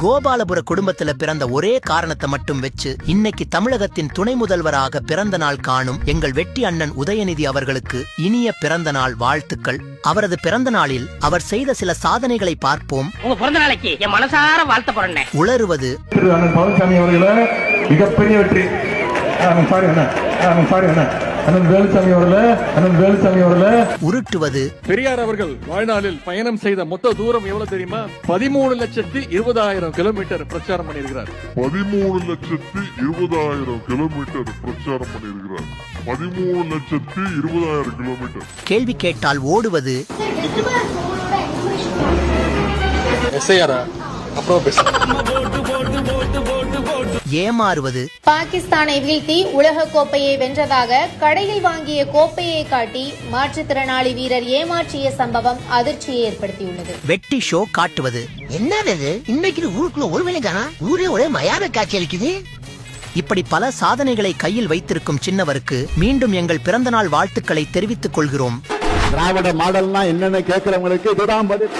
கோபாலபுர குடும்பத்துல பிறந்த ஒரே காரணத்தை மட்டும் வச்சு இன்னைக்கு தமிழகத்தின் துணை முதல்வராக பிறந்த நாள் காணும் எங்கள் வெட்டி அண்ணன் உதயநிதி அவர்களுக்கு இனிய பிறந்த நாள் வாழ்த்துக்கள். அவரது பிறந்த நாளில் அவர் செய்த சில சாதனைகளை பார்ப்போம். உங்க பிறந்த நாளைக்கு என் மனசார வாழ்த்த போறேன். உளறுவது பழனிசாமி அவர்களே மிகப்பெரிய வெற்றி. உருட்டுவது. பெரியார் அவர்கள் வாழ்நாளில் பயணம் செய்த மொத்த தூரம் எவ்வளவு தெரியுமா? 13,20,000 கிலோமீட்டர் பிரச்சாரம் பண்ணியிருக்கிறார். 13,20,000 கிலோமீட்டர் பிரச்சாரம் பண்ணியிருக்கிறார். 13,20,000 கிலோமீட்டர். கேள்வி கேட்டால் ஓடுவது. ஏமாறுவது. பாகிஸ்தானை வீழ்த்தி உலக கோப்பையை வென்றதாக கடையில் வாங்கிய கோப்பையை காட்டி மாற்றுத்திறனாளி வீரர் ஏமாற்றிய சம்பவம் அதிர்ச்சியை ஏற்படுத்தியுள்ளது. வெட்டி ஷோ காட்டுவது. என்னது இன்னைக்கு ஊருக்குள்ள ஒரு வேலை தானா? ஊரே ஒரே மயான காட்சி அளிக்குது. இப்படி பல சாதனைகளை கையில் வைத்திருக்கும் சின்னவருக்கு மீண்டும் எங்கள் பிறந்தநாள் வாழ்த்துக்களை தெரிவித்துக் கொள்கிறோம். திராவிட மாடல்னா என்னன்னு கேட்கிறவங்களுக்கு இதுதான் பதில்.